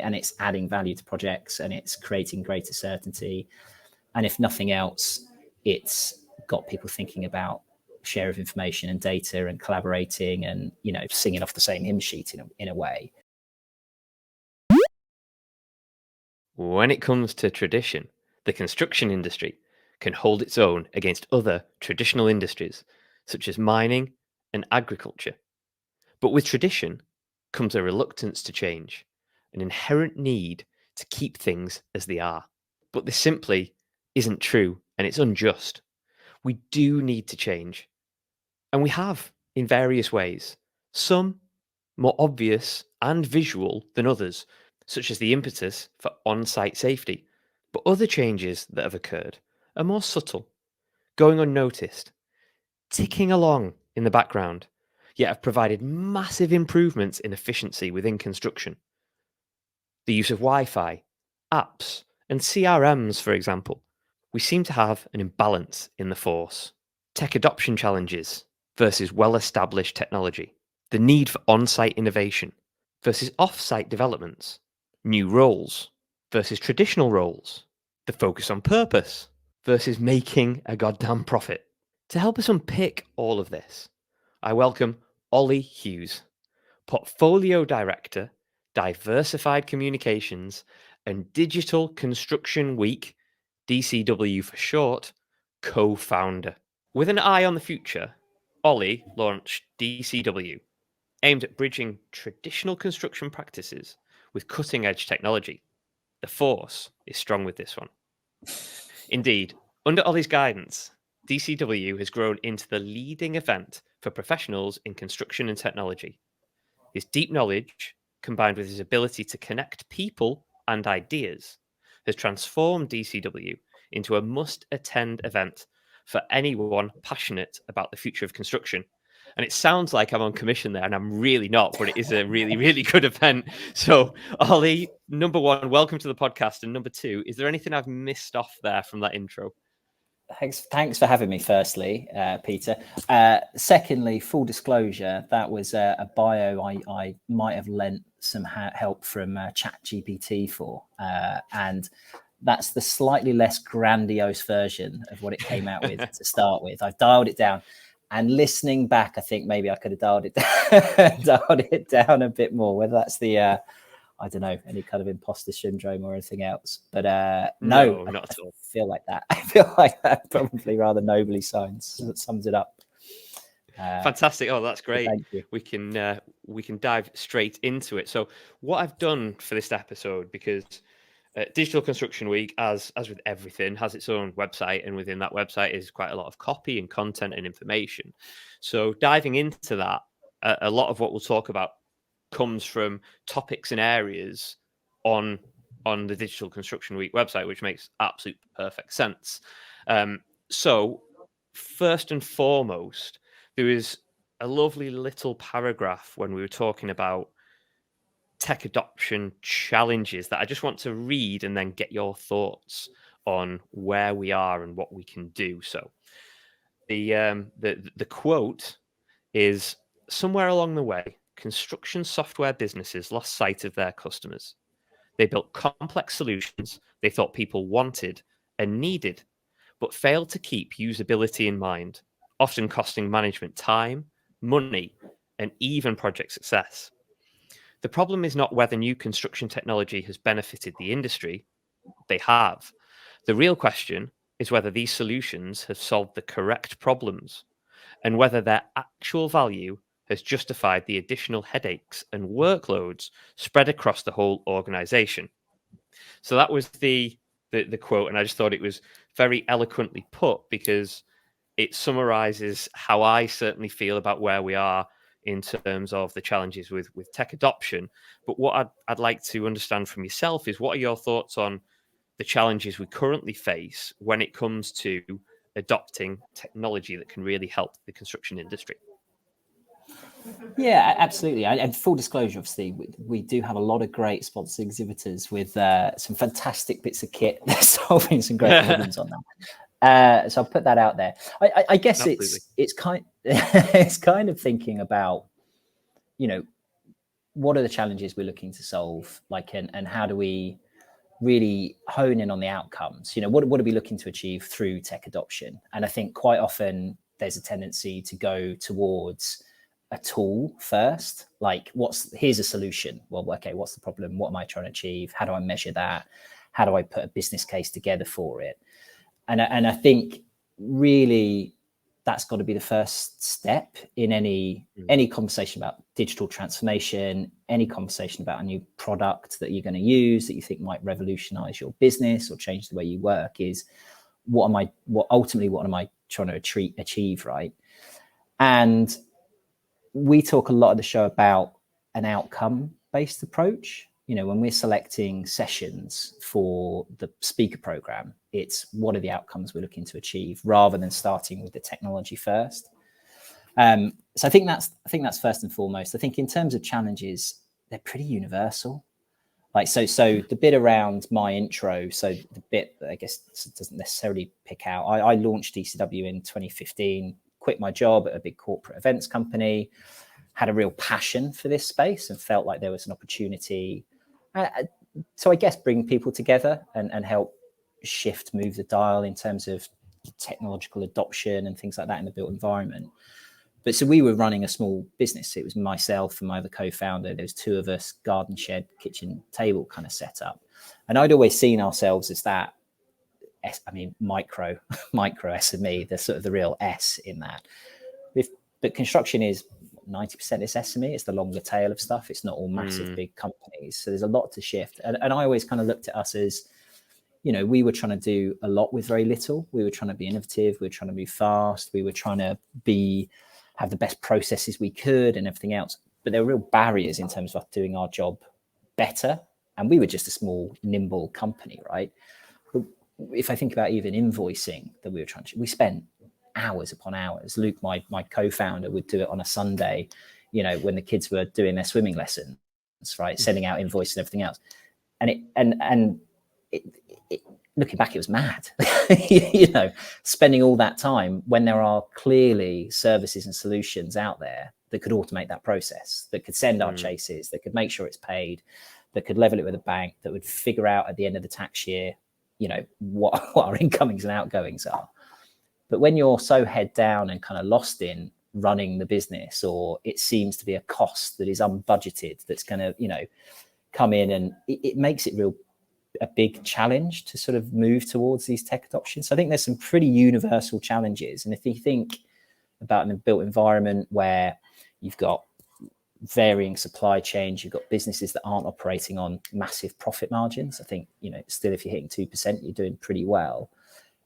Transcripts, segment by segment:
and it's adding value to projects and it's creating greater certainty. And if nothing else, it's got people thinking about share of information and data and collaborating and, you know, singing off the same hymn sheet in a way. When it comes to tradition, the construction industry can hold its own against other traditional industries, such as mining and agriculture. But with tradition comes a reluctance to change, an inherent need to keep things as they are. But this simply isn't true, and it's unjust. We do need to change, and we have in various ways, some more obvious and visual than others, such as the impetus for on-site safety. But other changes that have occurred are more subtle, going unnoticed, ticking along in the background, yet have provided massive improvements in efficiency within construction. The use of Wi-Fi, apps, and CRMs, for example. We seem to have an imbalance in the force. Tech adoption challenges versus well-established technology. The need for on-site innovation versus off-site developments. New roles versus traditional roles. The focus on purpose versus making a goddamn profit. To help us unpick all of this, I welcome Ollie Hughes, Portfolio Director, Diversified Communications and Digital Construction Week, DCW for short, co-founder. With an eye on the future, Ollie launched DCW, aimed at bridging traditional construction practices with cutting-edge technology. The force is strong with this one. Indeed, under Ollie's guidance, DCW has grown into the leading event for professionals in construction and technology. His deep knowledge, combined with his ability to connect people and ideas, has transformed DCW into a must-attend event for anyone passionate about the future of construction. And it sounds like I'm on commission there, and I'm really not, but it is a really, really good event. So, Ollie, number one, welcome to the podcast. And number two, is there anything I've missed off there from that intro? Thanks for having me, firstly, Peter. Secondly, full disclosure, that was a bio I might have lent some help from ChatGPT for. And that's the slightly less grandiose version of what it came out with to start with. I've dialed it down. And listening back, I think maybe I could have dialed it down a bit more, whether that's the... I don't know, any kind of imposter syndrome or anything else. But no, not at all. I feel like that. I feel like that probably rather nobly sums it up. Fantastic. Oh, that's great. Thank you. We can dive straight into it. So what I've done for this episode, because Digital Construction Week, as with everything, has its own website, and within that website is quite a lot of copy and content and information. So diving into that, a lot of what we'll talk about comes from topics and areas on the Digital Construction Week website, which makes absolute perfect sense. So first and foremost, there is a lovely little paragraph when we were talking about tech adoption challenges that I just want to read and then get your thoughts on where we are and what we can do. So the quote is, somewhere along the way, construction software businesses lost sight of their customers. They built complex solutions they thought people wanted and needed, but failed to keep usability in mind, often costing management time, money, and even project success. The problem is not whether new construction technology has benefited the industry. They have. The real question is whether these solutions have solved the correct problems and whether their actual value has justified the additional headaches and workloads spread across the whole organization. So that was the quote, and I just thought it was very eloquently put, because it summarizes how I certainly feel about where we are in terms of the challenges with tech adoption. But what I'd like to understand from yourself is, what are your thoughts on the challenges we currently face when it comes to adopting technology that can really help the construction industry? Yeah, absolutely. And full disclosure, obviously, we do have a lot of great sponsored exhibitors with some fantastic bits of kit. They're solving some great problems on that. So I'll put that out there. I guess Absolutely. it's kind of thinking about, what are the challenges we're looking to solve, like, and how do we really hone in on the outcomes? What are we looking to achieve through tech adoption? And I think quite often there's a tendency to go towards a tool first, like here's a solution. Well, okay, what's the problem? What am I trying to achieve? How do I measure that? How do I put a business case together for it? And I think really that's got to be the first step in any conversation about digital transformation, any conversation about a new product that you're going to use that you think might revolutionize your business or change the way you work, is what am I trying to achieve, right? And we talk a lot of the show about an outcome-based approach. When we're selecting sessions for the speaker program, it's what are the outcomes we're looking to achieve, rather than starting with the technology first. So I think that's first and foremost. I think in terms of challenges, they're pretty universal. Like so the bit around my intro, so the bit that I guess doesn't necessarily pick out. I launched ECW in 2015, quit my job at a big corporate events company, had a real passion for this space and felt like there was an opportunity so I guess bring people together and help move the dial in terms of technological adoption and things like that in the built environment. But so we were running a small business. It was myself and my other co-founder. There was two of us, garden shed, kitchen table kind of setup. And I'd always seen ourselves as that, micro SME, the sort of the real S in that. But construction is 90% is SME. It's the longer tail of stuff. It's not all massive big companies. So there's a lot to shift. And I always kind of looked at us as, we were trying to do a lot with very little. We were trying to be innovative. We were trying to move fast. We were trying to have the best processes we could and everything else. But there were real barriers in terms of us doing our job better. And we were just a small, nimble company, right? But if I think about even invoicing that we were trying to, we spent hours upon hours. Luke, my co-founder, would do it on a Sunday, when the kids were doing their swimming lessons, right? Sending out invoices and everything else. And it looking back, it was mad, spending all that time when there are clearly services and solutions out there that could automate that process, that could send our chases, that could make sure it's paid, that could level it with a bank, that would figure out at the end of the tax year, what our incomings and outgoings are. But when you're so head down and kind of lost in running the business, or it seems to be a cost that is unbudgeted, that's going to, come in, and it makes it a big challenge to sort of move towards these tech adoptions. So I think there's some pretty universal challenges. And if you think about in a built environment where you've got varying supply chains, you've got businesses that aren't operating on massive profit margins, I think, still if you're hitting 2%, you're doing pretty well.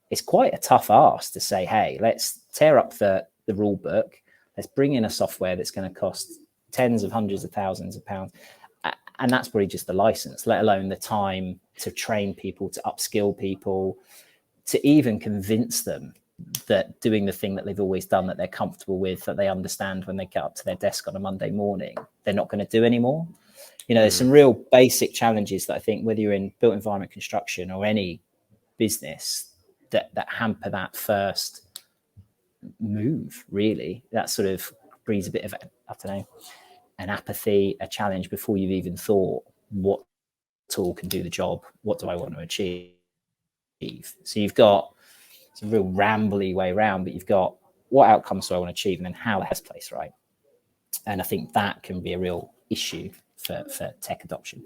It's quite a tough ask to say, hey, let's tear up the rule book. Let's bring in a software that's going to cost tens of hundreds of thousands of pounds. And that's probably just the license, let alone the time to train people, to upskill people, to even convince them that doing the thing that they've always done, that they're comfortable with, that they understand when they get up to their desk on a Monday morning, they're not going to do anymore. There's some real basic challenges that I think, whether you're in built environment construction or any business, that hamper that first move, really. That sort of breeds a bit of, an apathy, a challenge before you've even thought, what tool can do the job? What do I want to achieve? So you've got some real rambly way around, but you've got what outcomes do I want to achieve, and then how the best place, right? And I think that can be a real issue for tech adoption.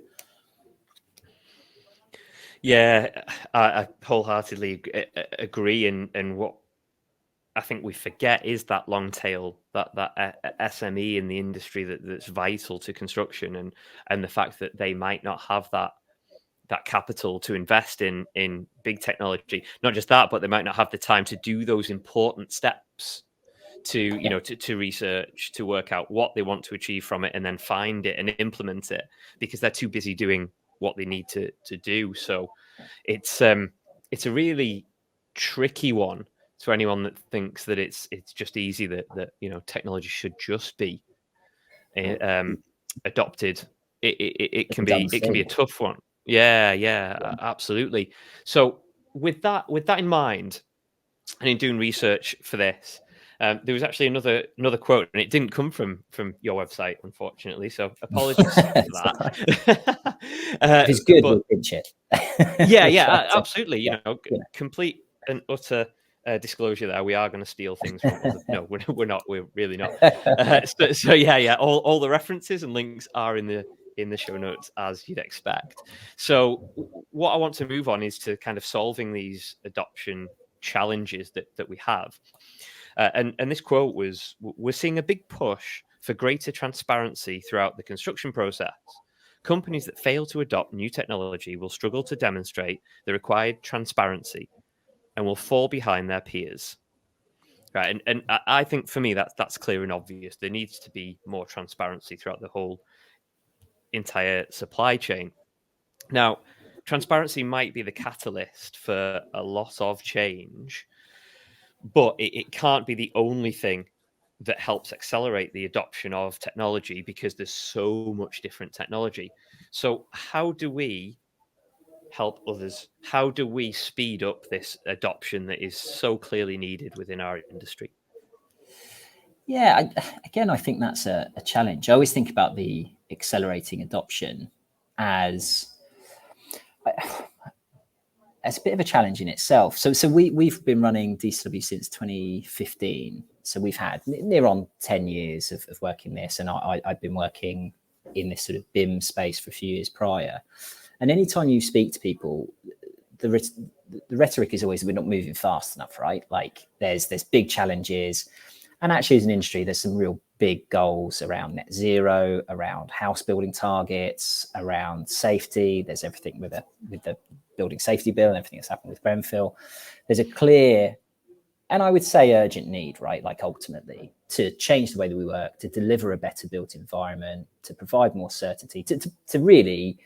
Yeah, I wholeheartedly agree. And what I think we forget is that long tail, that SME in the industry that's vital to construction, and the fact that they might not have that capital to invest in big technology. Not just that, but they might not have the time to do those important steps to to research, to work out what they want to achieve from it, and then find it and implement it, because they're too busy doing what they need to do. So it's a really tricky one to anyone that thinks that it's just easy, that technology should just be adopted. It can be a tough one. Yeah, absolutely. So with that in mind, and in doing research for this, There was actually another quote, and it didn't come from your website, unfortunately. So apologies for that. If it's good, but we'll pinch it. yeah, absolutely. Yeah, Complete and utter disclosure there. We are going to steal things from other. No, we're not. We're really not. So yeah. All the references and links are in the show notes, as you'd expect. So what I want to move on is to kind of solving these adoption challenges that we have. And this quote was, "We're seeing a big push for greater transparency throughout the construction process. Companies that fail to adopt new technology will struggle to demonstrate the required transparency and will fall behind their peers." Right, and I think for me that's clear and obvious. There needs to be more transparency throughout the whole entire supply chain. Now, transparency might be the catalyst for a lot of change, but it can't be the only thing that helps accelerate the adoption of technology, because there's so much different technology. So how do we help others? How do we speed up this adoption that is so clearly needed within our industry? Yeah, again, I think that's a challenge. I always think about the accelerating adoption as a bit of a challenge in itself. So we've been running DCW since 2015. So we've had near on 10 years of working this, and I've been working in this sort of BIM space for a few years prior. And anytime you speak to people, the rhetoric is always, we're not moving fast enough, right? Like there's big challenges. And actually, as an industry, there's some real big goals around net zero, around house building targets, around safety. There's everything with the building safety bill and everything that's happened with Grenfell. There's a clear, and I would say urgent need, right? Like ultimately to change the way that we work, to deliver a better built environment, to provide more certainty, to really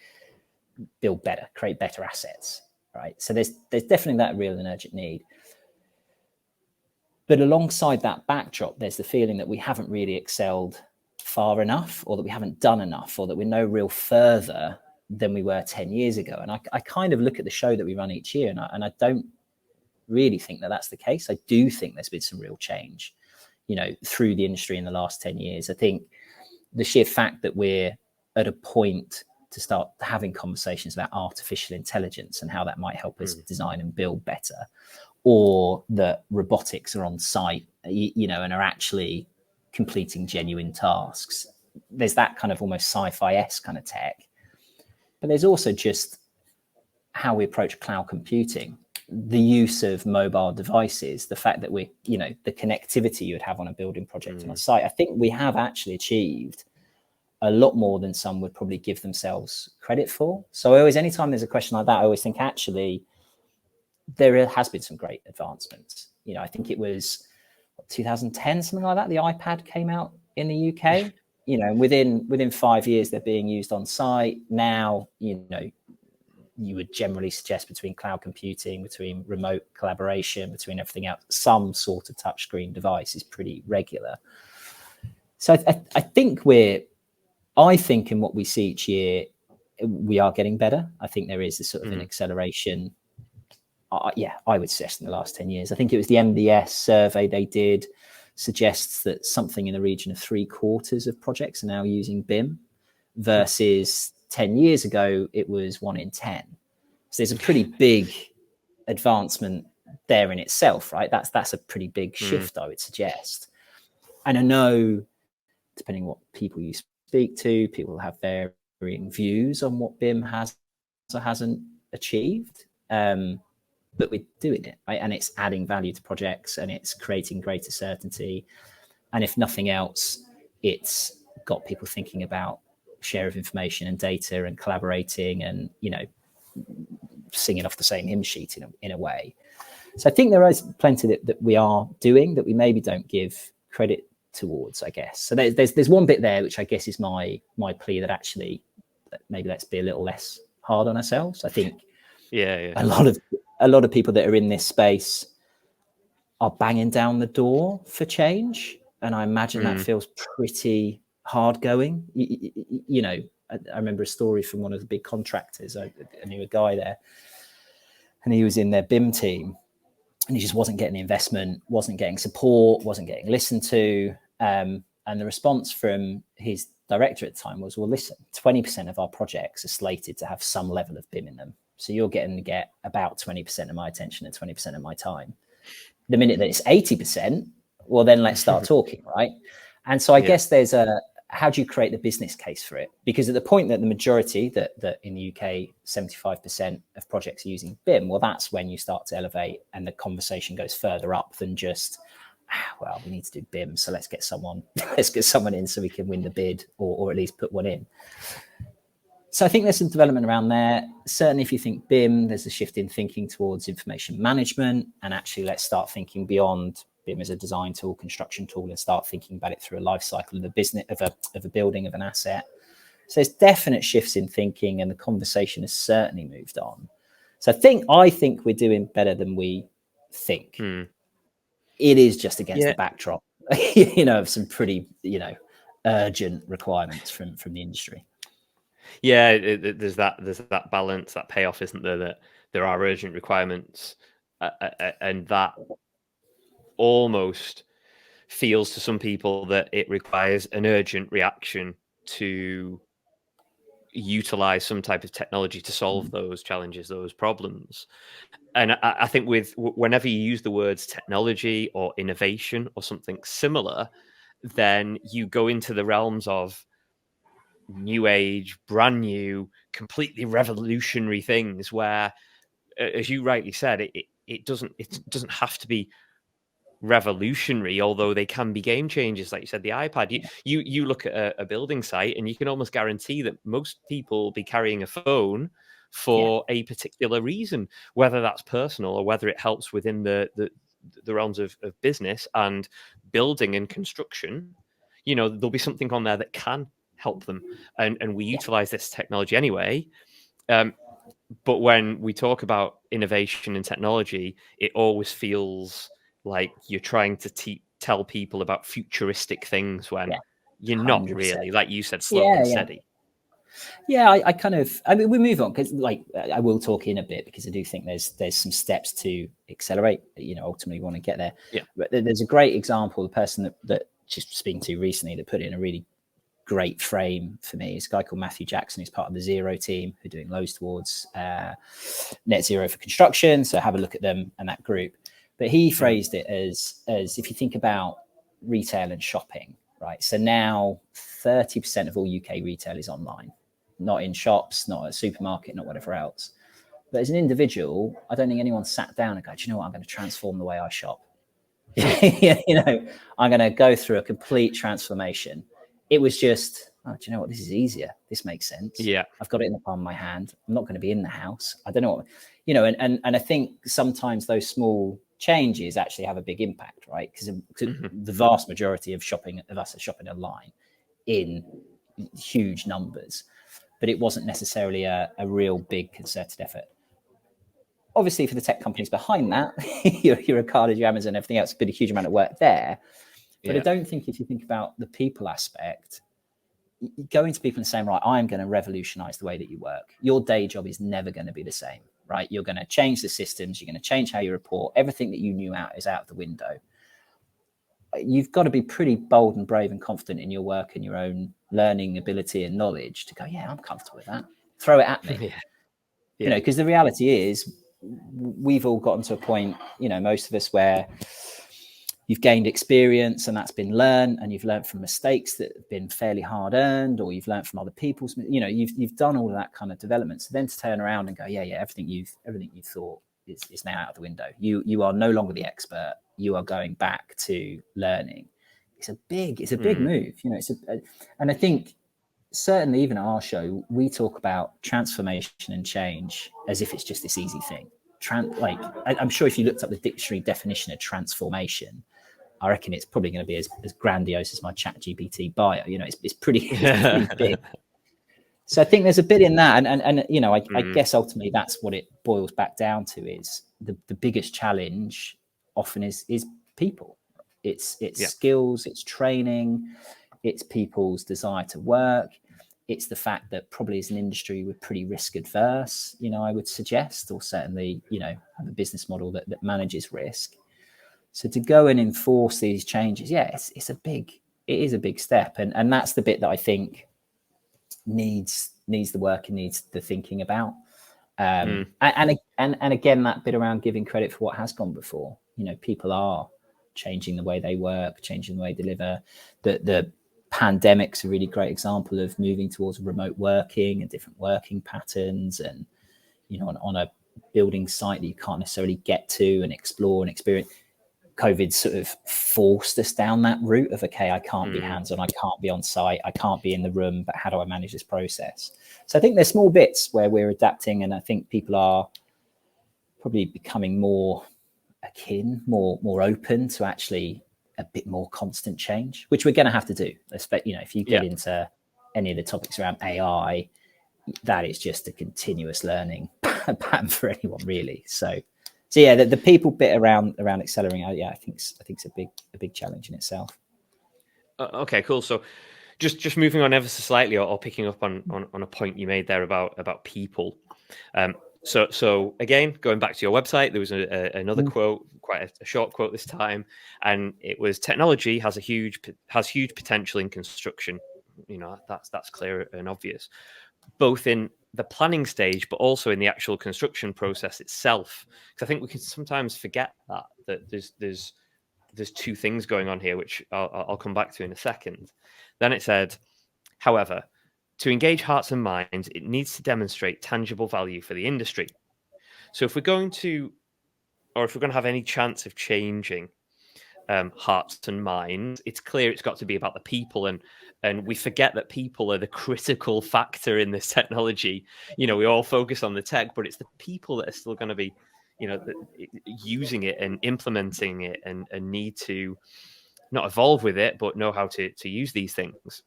build better, create better assets, right? So there's definitely that real and urgent need. But alongside that backdrop, there's the feeling that we haven't really excelled far enough, or that we haven't done enough, or that we're no real further than we were 10 years ago. And I kind of look at the show that we run each year, and I don't really think that that's the case. I do think there's been some real change, through the industry in the last 10 years. I think the sheer fact that we're at a point to start having conversations about artificial intelligence and how that might help us design and build better, or that robotics are on site, and are actually completing genuine tasks. There's that kind of almost sci-fi-esque kind of tech. But there's also just how we approach cloud computing, the use of mobile devices, the fact that the connectivity you would have on a building project on a site. I think we have actually achieved a lot more than some would probably give themselves credit for. So anytime there's a question like that, I always think actually there has been some great advancements. I think it was 2010, something like that. The iPad came out in the UK. Within 5 years, they're being used on site. Now, you would generally suggest between cloud computing, between remote collaboration, between everything else, some sort of touchscreen device is pretty regular. So I think in what we see each year, we are getting better. I think there is a sort of an acceleration. I would suggest in the last 10 years. I think it was the MBS survey they did suggests that something in the region of 3/4 of projects are now using BIM, versus 10 years ago, it was 1 in 10. So there's a pretty big advancement there in itself, right? That's a pretty big shift, I would suggest. And I know, depending on what people you speak to, people have varying views on what BIM has or hasn't achieved. But we're doing it, right? And it's adding value to projects, and it's creating greater certainty. And if nothing else, it's got people thinking about share of information and data and collaborating and, singing off the same hymn sheet in a way. So I think there is plenty that we are doing that we maybe don't give credit towards, I guess. So there's one bit there, which I guess is my plea, that actually maybe let's be a little less hard on ourselves. I think a lot of people that are in this space are banging down the door for change. And I imagine that feels pretty hard going. I remember a story from one of the big contractors. I knew a guy there, and he was in their BIM team. and he just wasn't getting the investment, wasn't getting support, wasn't getting listened to. And the response from his director at the time was, well, listen, 20% of our projects are slated to have some level of BIM in them. So you're getting to get about 20% of my attention and 20% of my time. The minute that it's 80%, well, then let's start talking, right? And so I guess there's how do you create the business case for it? Because at the point that the majority, that in the UK, 75% of projects are using BIM, well, that's when you start to elevate and the conversation goes further up than just, well, we need to do BIM, so let's get someone in so we can win the bid or at least put one in. So I think there's some development around there. Certainly, if you think BIM, there's a shift in thinking towards information management, and actually let's start thinking beyond BIM as a design tool, construction tool, and start thinking about it through a life cycle of the business of a building, of an asset. So there's definite shifts in thinking, and the conversation has certainly moved on. So I think we're doing better than we think. It is just against the backdrop, of some pretty, urgent requirements from the industry. Yeah, there's that balance, that payoff, isn't there? That there are urgent requirements, and that almost feels to some people that it requires an urgent reaction to utilize some type of technology to solve those challenges, those problems. And I think whenever you use the words technology or innovation or something similar, then you go into the realms of new age, brand new, completely revolutionary things where, as you rightly said, it doesn't have to be revolutionary, although they can be game changers. Like you said, the iPad, you look at a building site and you can almost guarantee that most people will be carrying a phone for a particular reason, whether that's personal or whether it helps within the realms of business and building and construction. There'll be something on there that can help them, and we utilize this technology anyway. But when we talk about innovation and technology, it always feels like you're trying to tell people about futuristic things when you're not 100%. really. Like you said, slow and steady. I mean, we move on because, I will talk in a bit because I do think there's some steps to accelerate. Ultimately, we want to get there. Yeah. But there's a great example. The person that just speaking to recently that put it in a really great frame for me is a guy called Matthew Jackson, who's part of the Zero team, who are doing loads towards net zero for construction. So have a look at them and that group. But he phrased it as if you think about retail and shopping, right? So now 30% of all UK retail is online, not in shops, not at a supermarket, not whatever else. But as an individual, I don't think anyone sat down and go, do you know what? I'm going to transform the way I shop. I'm going to go through a complete transformation. It was just, do you know what? This is easier. This makes sense. Yeah. I've got it in the palm of my hand. I'm not going to be in the house. I don't know what, and I think sometimes those small changes actually have a big impact, right? Because the vast majority of us are shopping online in huge numbers, but it wasn't necessarily a real big concerted effort. Obviously, for the tech companies behind that, your Ocado, your Amazon, everything else, been a huge amount of work there. But I don't think if you think about the people aspect, going to people and saying, right, I'm going to revolutionize the way that you work. Your day job is never going to be the same, right? You're going to change the systems. You're going to change how you report. Everything that you knew is out the window. You've got to be pretty bold and brave and confident in your work and your own learning ability and knowledge to go, I'm comfortable with that. Throw it at me. Because the reality is we've all gotten to a point, most of us, where you've gained experience and that's been learned, and you've learned from mistakes that have been fairly hard earned, or you've learned from other people's, you've done all of that kind of development. So then to turn around and go, everything you thought is now out the window. You are no longer the expert. You are going back to learning. It's a big move, and I think certainly even at our show, we talk about transformation and change as if it's just this easy thing. I'm sure if you looked up the dictionary definition of transformation, I reckon it's probably going to be as grandiose as my ChatGPT bio. It's pretty big. So I think there's a bit in that, and I guess ultimately that's what it boils back down to, is the biggest challenge often is people. It's skills, it's training, it's people's desire to work. It's the fact that probably as an industry we're pretty risk adverse, I would suggest, or certainly, have a business model that manages risk. So to go and enforce these changes, it is a big step. And that's the bit that I think needs the work and needs the thinking about. And again, that bit around giving credit for what has gone before. People are changing the way they work, changing the way they deliver. The pandemic's a really great example of moving towards remote working and different working patterns. And, on a building site that you can't necessarily get to and explore and experience, COVID sort of forced us down that route of, okay, I can't be hands-on, I can't be on site, I can't be in the room, but how do I manage this process? So I think there's small bits where we're adapting, and I think people are probably becoming more akin, more open to actually a bit more constant change, which we're going to have to do. If you get into any of the topics around AI, that is just a continuous learning pattern for anyone, really. So yeah, the people bit around accelerating, I think it's a big challenge in itself. Okay, cool. So just moving on ever so slightly, or picking up on a point you made there about people. So again, going back to your website, there was another quote, quite a short quote this time, and it was, technology has huge potential in construction. That's clear and obvious, both in the planning stage, but also in the actual construction process itself. Because I think we can sometimes forget that there's two things going on here, which I'll come back to in a second. Then it said, however, to engage hearts and minds, it needs to demonstrate tangible value for the industry. So if we're going to have any chance of changing hearts and minds, it's clear it's got to be about the people, and we forget that people are the critical factor in this technology. We all focus on the tech, but it's the people that are still going to be, using it and implementing it, and need to not evolve with it, but know how to use these things.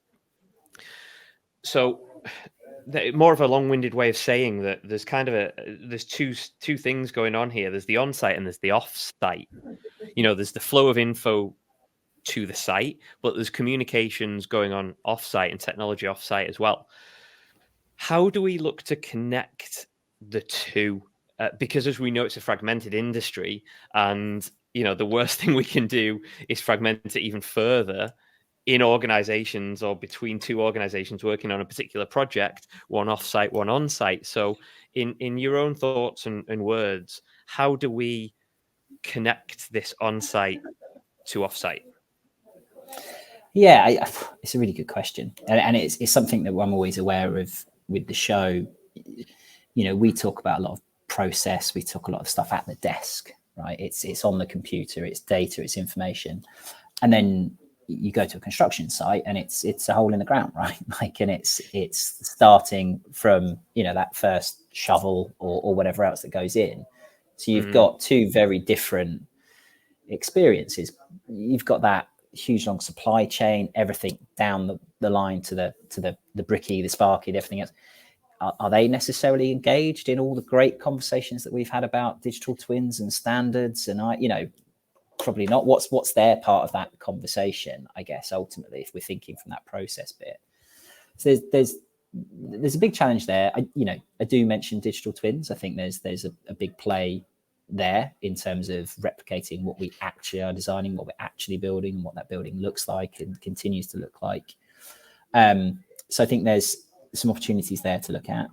So more of a long-winded way of saying that there's kind of there's two things going on here. There's the on-site and there's the off-site. There's the flow of info to the site, but there's communications going on off-site and technology off-site as well. How do we look to connect the two? Because as we know, it's a fragmented industry, and the worst thing we can do is fragment it even further in organizations, or between two organizations working on a particular project, one off-site, one on-site. So in your own thoughts and words, how do we connect this on-site to off-site? Yeah, it's a really good question, and it's something that I'm always aware of with the show. We talk about a lot of process, we talk a lot of stuff at the desk, right? It's on the computer, it's data, it's information, and then you go to a construction site and it's a hole in the ground, right? And it's starting from that first shovel or whatever else that goes in. So you've got two very different experiences. You've got that huge long supply chain, everything down the line to the bricky, the sparky, everything else. Are they necessarily engaged in all the great conversations that we've had about digital twins and standards? And probably not. What's their part of that conversation, I guess, ultimately, if we're thinking from that process bit. So there's a big challenge there. I do mention digital twins. I think there's a big play there in terms of replicating what we actually are designing, what we're actually building, and what that building looks like and continues to look like. So I think there's some opportunities there to look at.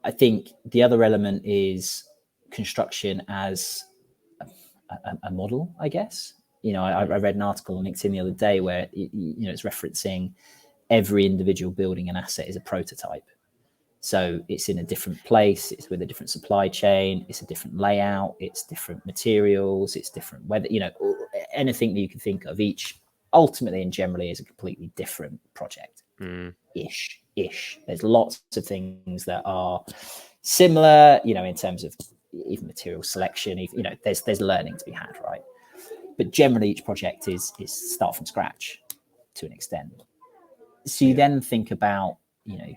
I think the other element is construction as a model, I guess. I read an article on LinkedIn the other day where it's referencing every individual building and asset is a prototype. So it's in a different place, it's with a different supply chain, it's a different layout, it's different materials, it's different weather, anything that you can think of. Each ultimately and generally is a completely different project. Ish. There's lots of things that are similar, in terms of even material selection, there's learning to be had, right? But generally each project is start from scratch to an extent. So you then think about, you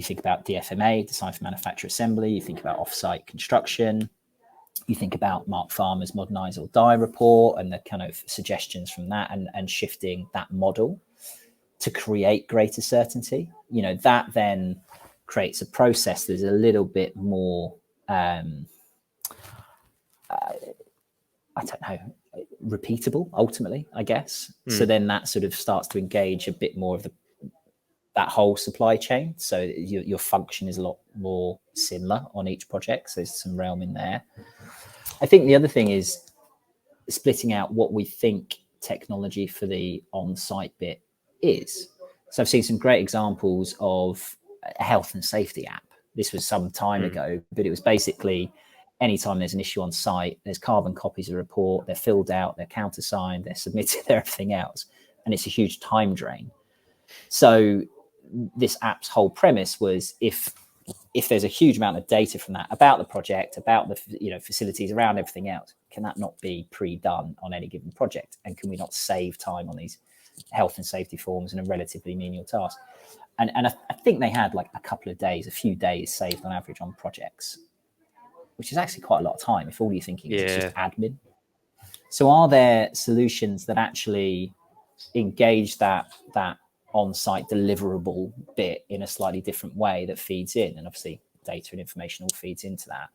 think about DFMA, design for manufacture assembly, you think about off-site construction, you think about Mark Farmer's Modernise or Die report and the kind of suggestions from that and shifting that model. to create greater certainty. That then creates a process that's a little bit more, I don't know, repeatable ultimately, I guess. So then that sort of starts to engage a bit more of that whole supply chain. So your function is a lot more similar on each project. So there's some realm in there. I think the other thing is splitting out what we think technology for the on-site bit is. So I've seen some great examples of a health and safety app. This was some time ago, but it was basically anytime there's an issue on site, there's carbon copies of the report, they're filled out, they're countersigned, they're submitted, they're everything else. And it's a huge time drain. So this app's whole premise was if there's a huge amount of data from that about the project, about the facilities, around everything else, can that not be pre-done on any given project? And can we not save time on these health and safety forms in a relatively menial task? And I think they had like a few days saved on average on projects, which is actually quite a lot of time if all you're thinking is just admin. So are there solutions that actually engage that on-site deliverable bit in a slightly different way that feeds in? And obviously data and information all feeds into that.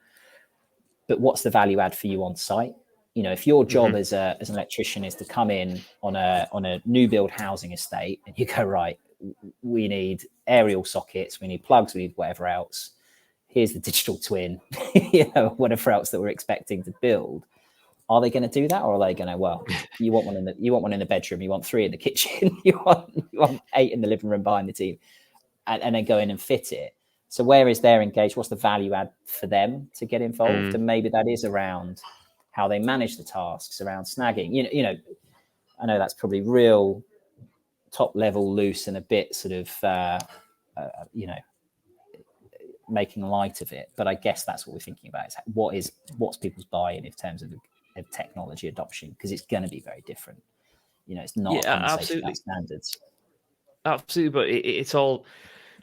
But what's the value add for you on site? If your job as an electrician is to come in on a new build housing estate and you go, right, we need aerial sockets, we need plugs, we need whatever else. Here's the digital twin, whatever else that we're expecting to build. Are they going to do that, or are they going to? Well, you want one in the bedroom, you want 3 in the kitchen, you want 8 in the living room behind the TV, and then go in and fit it. So where is their engaged? What's the value add for them to get involved? And maybe that is around how they manage the tasks, around snagging. I know that's probably real top level, loose, and a bit sort of making light of it, but I guess that's what we're thinking about, is what's people's buy-in in terms of technology adoption, because it's going to be very different. It's not a conversation about standards. Absolutely, but it's all,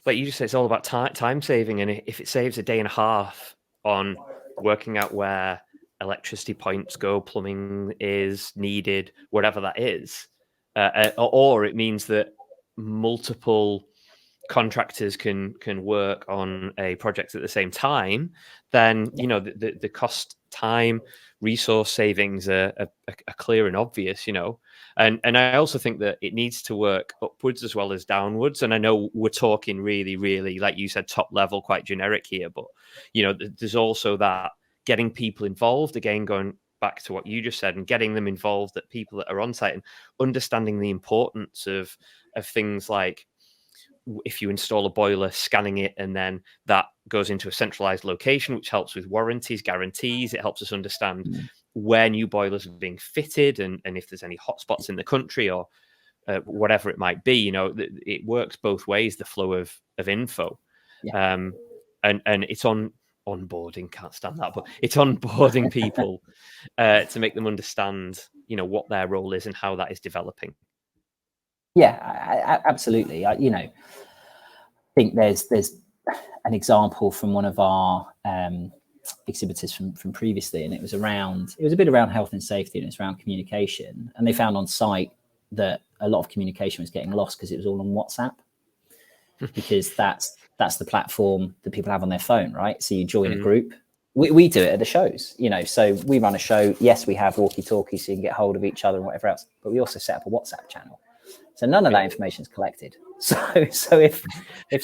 like you just said, it's all about time saving. And if it saves a day and a half on working out where electricity points go, plumbing is needed, whatever that is, or it means that multiple contractors can work on a project at the same time, then the cost, time, resource savings are clear and obvious. And I also think that it needs to work upwards as well as downwards. And I know we're talking really, really, like you said, top level, quite generic here, but there's also that getting people involved, again, going back to what you just said, and getting them involved, that people that are on site, and understanding the importance of things like, if you install a boiler, scanning it, and then that goes into a centralized location, which helps with warranties, guarantees. It helps us understand where new boilers are being fitted, and if there's any hotspots in the country, or whatever it might be. It works both ways, the flow of info. And it's onboarding, can't stand that, but it's onboarding people to make them understand what their role is and how that is developing. Yeah, absolutely. I think there's an example from one of our exhibitors from previously, and it was a bit around health and safety, and it's around communication. And they found on site that a lot of communication was getting lost because it was all on WhatsApp, because that's the platform that people have on their phone, right? So you join a group. We do it at the shows, so we run a show. Yes, we have walkie-talkies so you can get hold of each other and whatever else, but we also set up a WhatsApp channel. So none of that information is collected. So if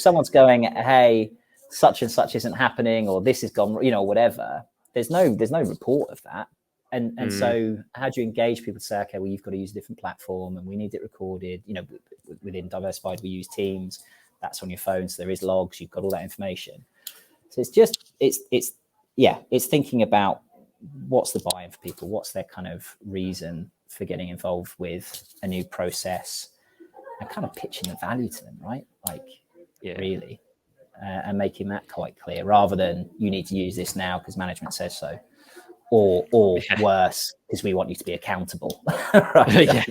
someone's going, hey, such and such isn't happening, or this has gone, whatever, there's no report of that. And so how do you engage people to say, okay, well, you've got to use a different platform and we need it recorded, within Diversified, we use Teams, that's on your phone. So there is logs, you've got all that information. So it's thinking about what's the buy-in for people, what's their kind of reason for getting involved with a new process, and kind of pitching the value to them, right? Really, and making that quite clear, rather than you need to use this now because management says so, or worse, because we want you to be accountable. Right?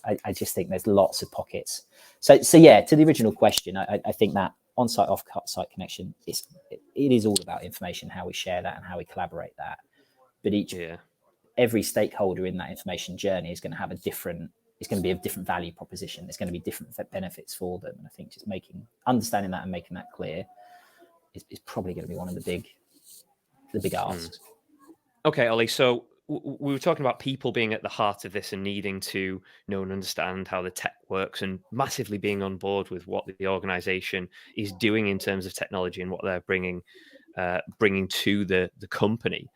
I just think there's lots of pockets. So yeah, to the original question, I think that on-site, off-site connection it is all about information, how we share that and how we collaborate that. But every stakeholder in that information journey is going to have a different it's going to be a different value proposition. There's going to be different benefits for them. And I think just understanding that and making that clear is probably going to be one of the big asks. Okay, Ollie. So we were talking about people being at the heart of this and needing to know and understand how the tech works and massively being on board with what the organization is doing in terms of technology and what they're bringing to the company.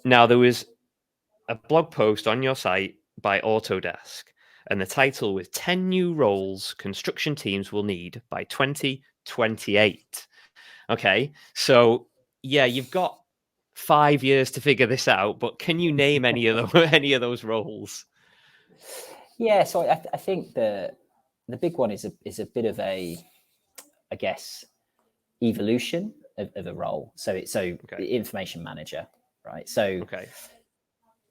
Now, there was a blog post on your site by Autodesk, and the title was 10 new roles construction teams will need by 2028. Okay, so yeah, you've got 5 years to figure this out, but can you name any of those roles? Yeah, so I think the big one is a bit of a, I guess, evolution of a role. So the information manager, right? So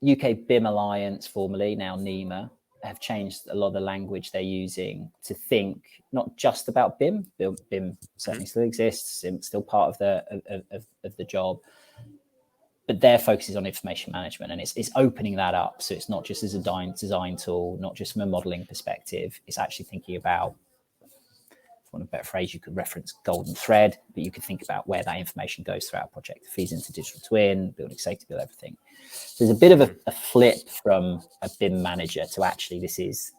UK BIM Alliance, formerly now NEMA, have changed a lot of the language they're using to think not just about BIM. BIM certainly still exists, it's still part of the job, but their focus is on information management, and it's opening that up. So it's not just as a design tool, not just from a modeling perspective. It's actually thinking about, for a better phrase, you could reference golden thread, but you could think about where that information goes throughout a project, feeds into digital twin, building safety, build everything. So there's a bit of a flip from a BIM manager to actually this is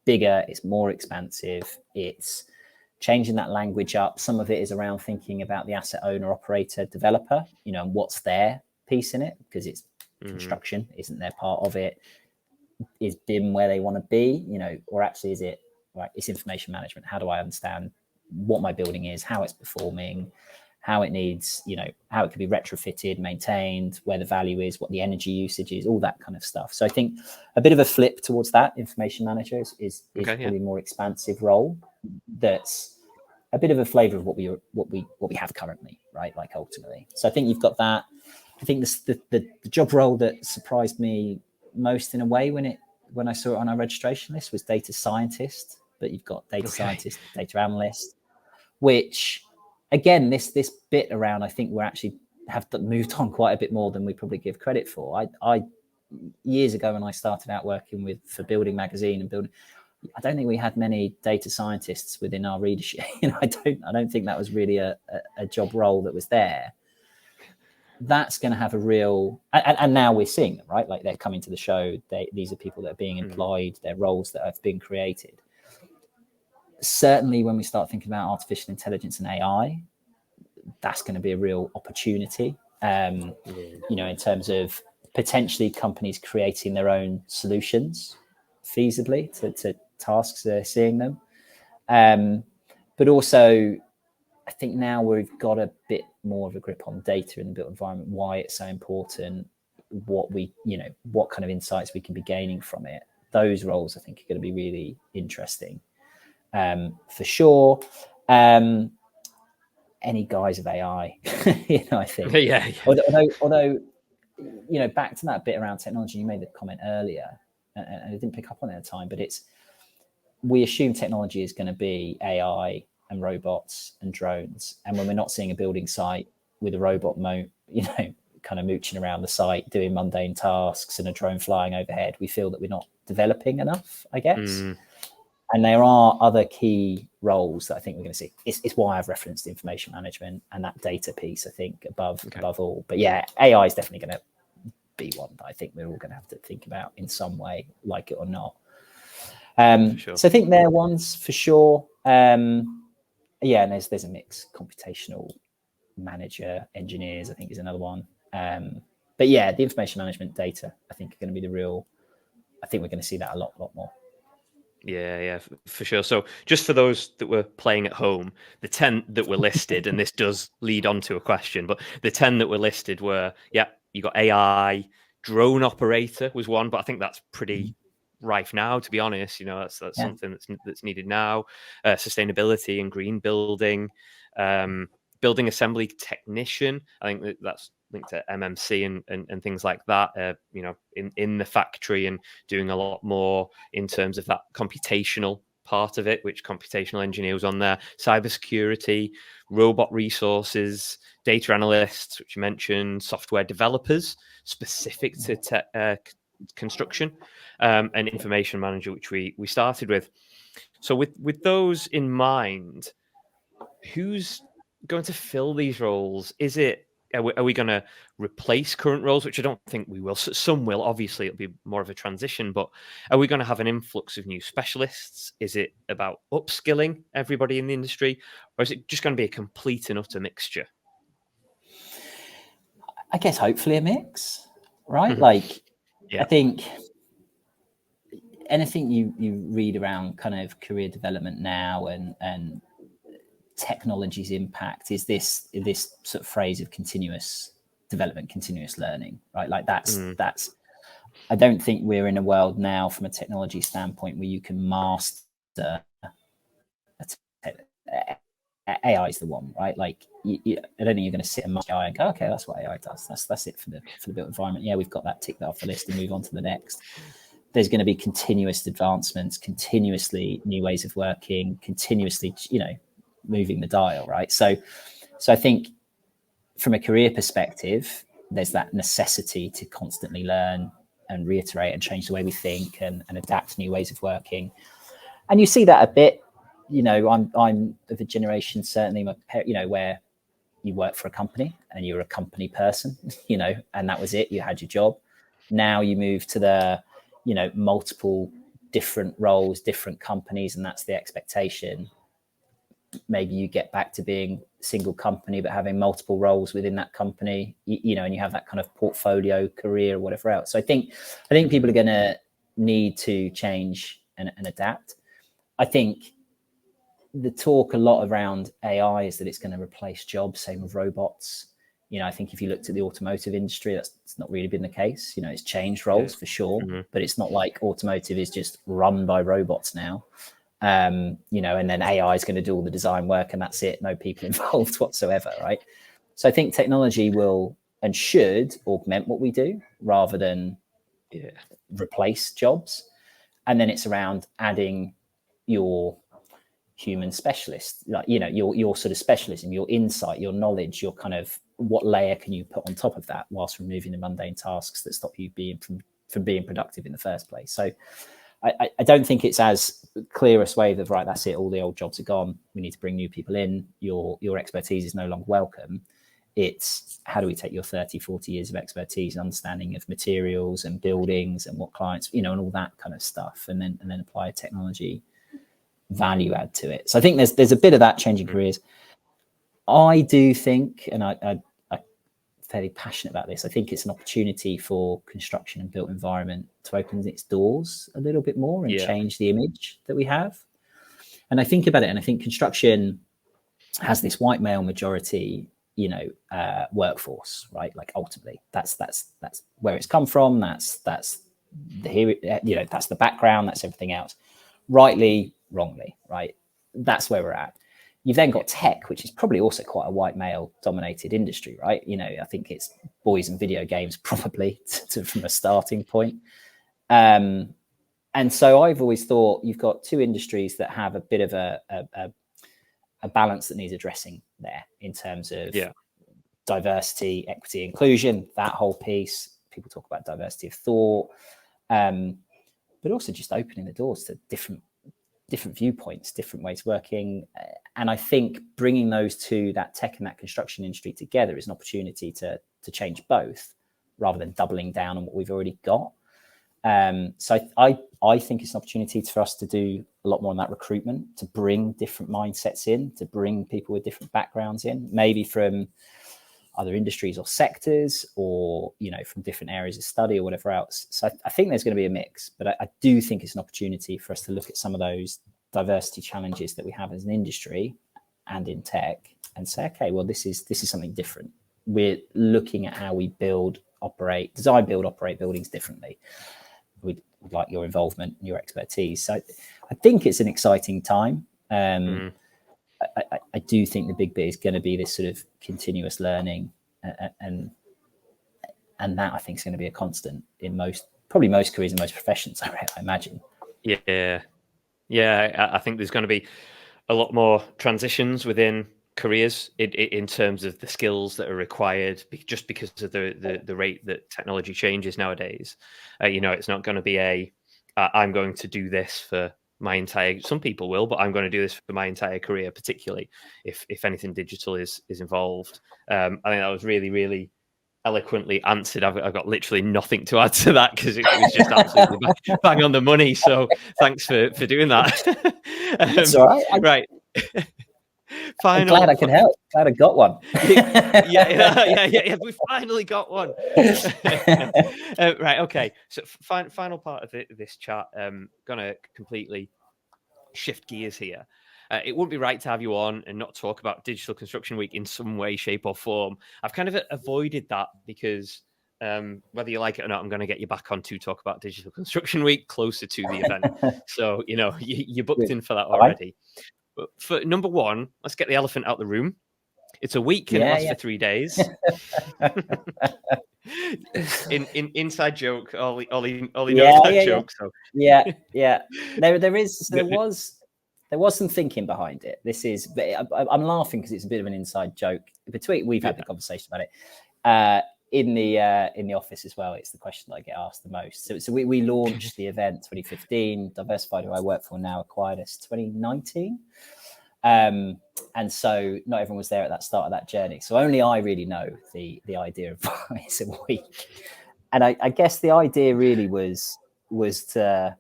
bigger, it's more expansive, it's changing that language up. Some of it is around thinking about the asset owner, operator, developer, and what's their piece in it, because it's construction, isn't their part of it? Is BIM where they want to be, or actually is it right? It's information management. How do I understand what my building is, how it's performing, how it needs, how it can be retrofitted, maintained, where the value is, what the energy usage is, all that kind of stuff. So I think a bit of a flip towards that information manager is probably a more expansive role. That's a bit of a flavor of what we have currently, right? Like ultimately. So I think you've got that. I think the job role that surprised me most in a way when I saw it on our registration list was data scientist, but you've got data scientist, data analyst, which again, this bit around, I think we're actually have moved on quite a bit more than we probably give credit for. I years ago when I started out working for Building Magazine and Building, I don't think we had many data scientists within our readership. I don't think that was really a job role that was there. That's going to have a real, and now we're seeing them, right? Like they're coming to the show. These are people that are being employed. They're roles that have been created. Certainly when we start thinking about artificial intelligence and AI, that's going to be a real opportunity, in terms of potentially companies creating their own solutions feasibly to tasks they're seeing them. But also, I think now we've got a bit more of a grip on data in the built environment, why it's so important, what kind of insights we can be gaining from it. Those roles, I think, are going to be really interesting, for sure. Any guise of AI, I think. Yeah. Although, back to that bit around technology, you made the comment earlier, and I didn't pick up on it at the time, but we assume technology is going to be AI and robots and drones. And when we're not seeing a building site with a robot kind of mooching around the site, doing mundane tasks and a drone flying overhead, we feel that we're not developing enough, I guess. And there are other key roles that I think we're going to see. It's why I've referenced information management and that data piece, I think, above all. But yeah, AI is definitely going to be one that I think we're all going to have to think about in some way, like it or not. Sure. So I think they're ones for sure. And there's a mix. Computational manager, engineers, I think, is another one. But yeah, the information management data, I think, are going to be the real. I think we're going to see that a lot more. Yeah, for sure. So just for those that were playing at home, the 10 that were listed, and this does lead on to a question, but the 10 that were listed were, you got AI, drone operator was one, but I think that's pretty rife now, to be honest. That's something that's needed now. Sustainability and green building, building assembly technician. I think that's linked to MMC and things like that, in the factory, and doing a lot more in terms of that computational part of it, which computational engineers on there, cybersecurity, robot resources, data analysts, which you mentioned, software developers specific to construction, and information manager, which we started with. So with those in mind, who's going to fill these roles? Is it are we going to replace current roles, which I don't think we will. Some will, obviously. It'll be more of a transition, but are we going to have an influx of new specialists? Is it about upskilling everybody in the industry, or is it just going to be a complete and utter mixture? I guess hopefully a mix, right? Like, yeah. I think anything you read around kind of career development now and technology's impact is this sort of phrase of continuous development, continuous learning, right? Like that's I don't think we're in a world now from a technology standpoint where you can master AI is the one, right? Like I don't think you're going to sit and master AI and go, okay, that's what AI does. That's it for the built environment. Yeah, we've got that, tick that off the list and move on to the next. There's going to be continuous advancements, continuously new ways of working, continuously, moving the dial, right? So I think from a career perspective, there's that necessity to constantly learn and reiterate and change the way we think and adapt to new ways of working. And you see that a bit, I'm of a generation, certainly, where you work for a company and you're a company person, and that was it. You had your job. Now you move to the, multiple different roles, different companies, and that's the expectation. Maybe you get back to being single company, but having multiple roles within that company, and you have that kind of portfolio career or whatever else. So I think people are going to need to change and adapt. I think the talk a lot around AI is that it's going to replace jobs, same with robots. I think if you looked at the automotive industry, that's not really been the case. It's changed roles for sure, but it's not like automotive is just run by robots now. And then AI is going to do all the design work and that's it. No people involved whatsoever, right? So I think technology will and should augment what we do rather than replace jobs. And then it's around adding your human specialist, like, your sort of specialism, your insight, your knowledge, your kind of what layer can you put on top of that whilst removing the mundane tasks that stop you from being productive in the first place. So I don't think it's as clear a swathe of, right, that's it, all the old jobs are gone, we need to bring new people in, your expertise is no longer welcome. It's how do we take your 30, 40 years of expertise and understanding of materials and buildings and what clients, and all that kind of stuff, and then apply technology value add to it. So I think there's a bit of that changing careers. I do think, and I'm fairly passionate about this, I think it's an opportunity for construction and built environment to open its doors a little bit more and change the image that we have. And I think about it, and I think construction has this white male majority, workforce, right? Like ultimately, that's where it's come from. That's the background. That's everything else. Rightly, wrongly, right? That's where we're at. You've then got tech, which is probably also quite a white male dominated industry, right? I think it's boys and video games probably from a starting point. And so I've always thought you've got two industries that have a bit of a balance that needs addressing there in terms of diversity, equity, inclusion, that whole piece. People talk about diversity of thought, but also just opening the doors to different viewpoints, different ways of working. And I think bringing those two, that tech and that construction industry together, is an opportunity to change both rather than doubling down on what we've already got. So I think it's an opportunity for us to do a lot more on that recruitment, to bring different mindsets in, to bring people with different backgrounds in, maybe from other industries or sectors, or from different areas of study or whatever else. So I think there's going to be a mix, but I do think it's an opportunity for us to look at some of those diversity challenges that we have as an industry and in tech and say, okay, well, this is something different. We're looking at how we design, build, operate buildings differently. We'd like your involvement and your expertise. So I think it's an exciting time. I do think the big bit is going to be this sort of continuous learning, and that I think is going to be a constant in most careers and most professions, I imagine. I think there's going to be a lot more transitions within careers in terms of the skills that are required, just because of the rate that technology changes nowadays. It's not going to be I'm going to do this for my entire. Some people will, but I'm going to do this for my entire career, particularly if anything digital is involved. I think that was really, really eloquently answered. I've got literally nothing to add to that because it was just absolutely bang on the money. So thanks for doing that. That's all right. Right. I'm glad I could help. Glad I got one. yeah. We finally got one. Right. Okay. So final part of this chat. Gonna completely shift gears here. It wouldn't be right to have you on and not talk about Digital Construction Week in some way, shape, or form. I've kind of avoided that because whether you like it or not, I'm going to get you back on to talk about Digital Construction Week closer to the event. So, you're booked in for that already. But for number one, let's get the elephant out the room. It's a week and it lasts for 3 days. Inside joke, Ollie knows that joke. So yeah. There was some thinking behind it. I'm laughing because it's a bit of an inside joke. We've had the conversation about it in the office as well. It's the question that I get asked the most. So we launched the event 2015. Diversified, who I work for now, acquired us 2019. And so not everyone was there at that start of that journey. So only I really know the idea of it's a week. And I guess the idea really was to,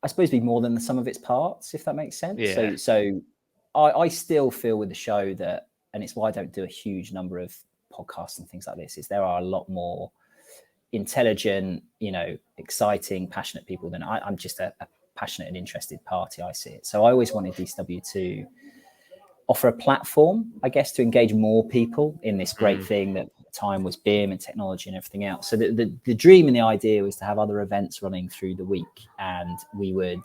I suppose, be more than the sum of its parts, if that makes sense. Yeah. So I still feel with the show that, and it's why I don't do a huge number of podcasts and things like this, is there are a lot more intelligent, exciting, passionate people than I'm just a passionate and interested party. I see it. So I always wanted DCW to offer a platform, I guess, to engage more people in this great thing that at the time was BIM and technology and everything else. So the dream and the idea was to have other events running through the week, and we would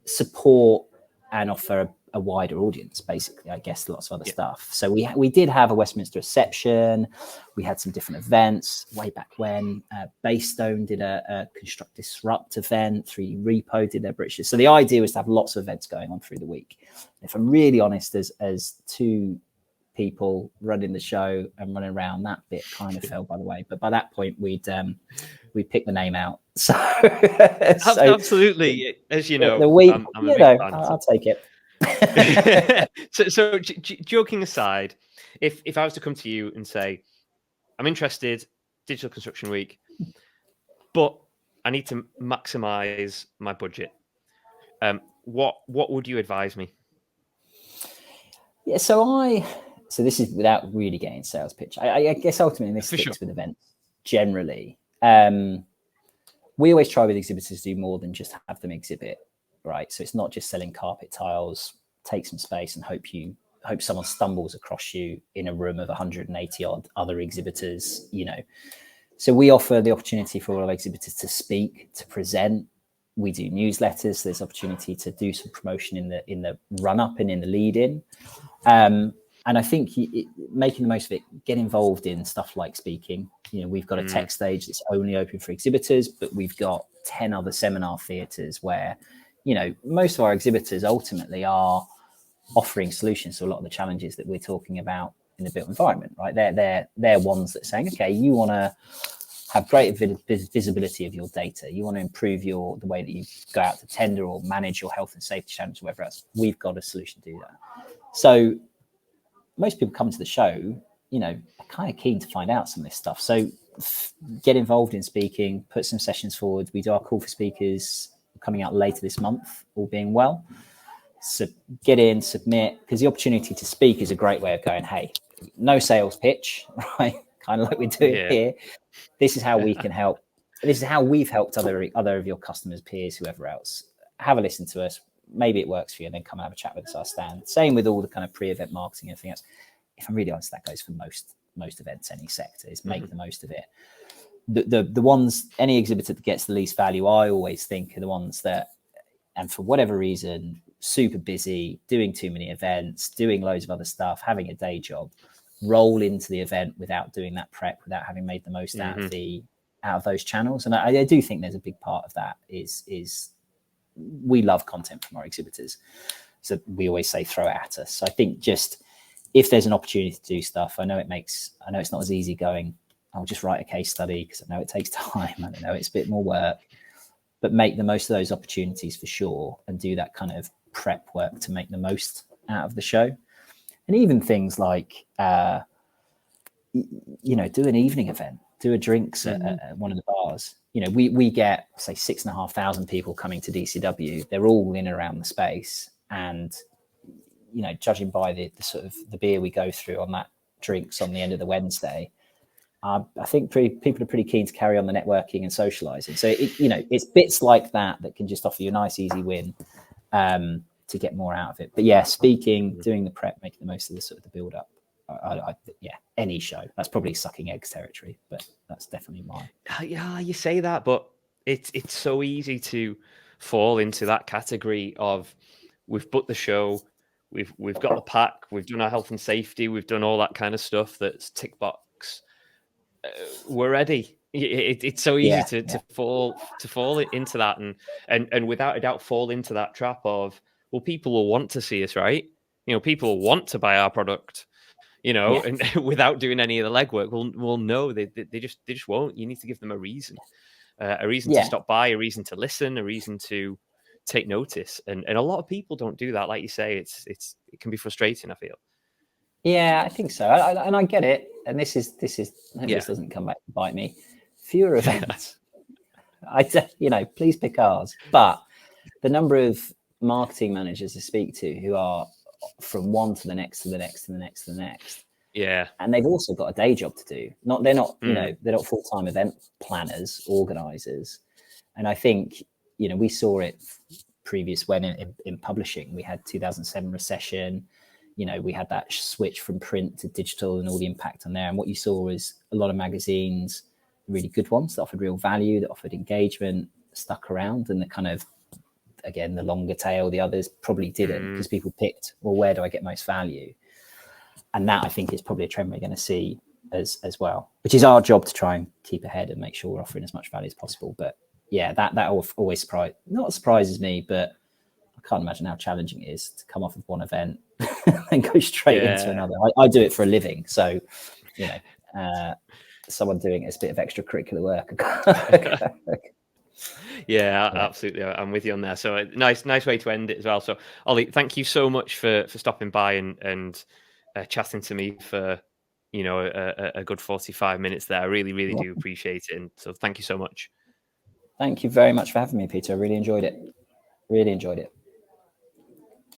support and offer a wider audience, basically, I guess, lots of other stuff. So we did have a Westminster reception. We had some different events way back when. Baystone did a Construct Disrupt event. 3D Repo did their British. So the idea was to have lots of events going on through the week. If I'm really honest, as two people running the show and running around, that bit kind of fell by the way. But by that point, we'd picked the name out. So absolutely, as you know, the week, I'm a big fan. I'll take it. so joking aside, if I was to come to you and say, I'm interested, Digital Construction Week, but I need to maximize my budget, what would you advise me? Yeah, so this is without really getting sales pitch. I guess ultimately this sticks with events generally. We always try with exhibitors to do more than just have them exhibit, right? So it's not just selling carpet tiles, take some space and hope someone stumbles across you in a room of 180 odd other exhibitors, So we offer the opportunity for all our exhibitors to speak, to present. We do newsletters. There's opportunity to do some promotion in the run up and in the lead in. And I think making the most of it, get involved in stuff like speaking. We've got a tech stage that's only open for exhibitors, but we've got 10 other seminar theatres where, most of our exhibitors ultimately are offering solutions to a lot of the challenges that we're talking about in the built environment, right? They're ones that are saying, okay, you want to have great visibility of your data. You want to improve the way that you go out to tender or manage your health and safety challenges, or whatever else. We've got a solution to do that. So most people come to the show, are kind of keen to find out some of this stuff. So get involved in speaking, put some sessions forward. We do our call for speakers coming out later this month, all being well. So get in, submit, because the opportunity to speak is a great way of going, hey, no sales pitch, right? Kind of like we do here. This is how we can help. This is how we've helped other of your customers, peers, whoever else. Have a listen to us. Maybe it works for you, and then come and have a chat with us, our stand. Same with all the kind of pre-event marketing and everything else. If I'm really honest, that goes for most events, any sector, is make the most of it. The ones, any exhibitor that gets the least value, I always think are the ones that, and for whatever reason, super busy, doing too many events, doing loads of other stuff, having a day job, roll into the event without doing that prep, without having made the most out of those channels. And I do think there's a big part of that is we love content from our exhibitors. So we always say throw it at us. So I think just if there's an opportunity to do stuff, I know it's not as easy going, I'll just write a case study because I know it takes time. I know it's a bit more work, but make the most of those opportunities for sure and do that kind of prep work to make the most out of the show. And even things like, do an evening event, do a drinks at one of the bars. We get, say, 6,500 people coming to DCW. They're all in and around the space. And, judging by the sort of the beer we go through on that drinks on the end of the Wednesday, I think people are pretty keen to carry on the networking and socializing. So, it's bits like that can just offer you a nice, easy win to get more out of it. But yeah, speaking, doing the prep, making the most of the sort of the build up. Any show. That's probably sucking eggs territory, but that's definitely mine. Yeah, you say that, but it's so easy to fall into that category of we've booked the show, we've got the pack, we've done our health and safety, we've done all that kind of stuff that's tick box. We're ready. It's so easy to fall into that and without a doubt fall into that trap of, well, people will want to see us, right? People will want to buy our product. And without doing any of the legwork, we'll know they just won't. You need to give them a reason to stop by, a reason to listen, a reason to take notice. And a lot of people don't do that. Like you say, it can be frustrating, I feel. Yeah, I think so. And I get it. And this is hope this doesn't come back to bite me. Fewer events. Please pick ours. But the number of marketing managers I speak to who are from one to the next to the next to the next to the next. Yeah. And they've also got a day job to do. They're not full-time event planners, organizers. And I think, we saw it previous when in publishing, we had 2007 recession, we had that switch from print to digital and all the impact on there. And what you saw was a lot of magazines, really good ones that offered real value, that offered engagement, stuck around, and the kind of, again, the longer tail, the others probably didn't because people picked, well, where do I get most value? And that, I think, is probably a trend we're going to see as well, which is our job to try and keep ahead and make sure we're offering as much value as possible. But yeah, that always surprises me, but I can't imagine how challenging it is to come off of one event and go straight into another. I do it for a living. So, someone doing it's a bit of extracurricular work. Yeah, absolutely. I'm with you on there. So nice way to end it as well. So Ollie, thank you so much for stopping by and chatting to me for a good 45 minutes there. I really do appreciate it. And so thank you so much. Thank you very much for having me, Peter. I really enjoyed it.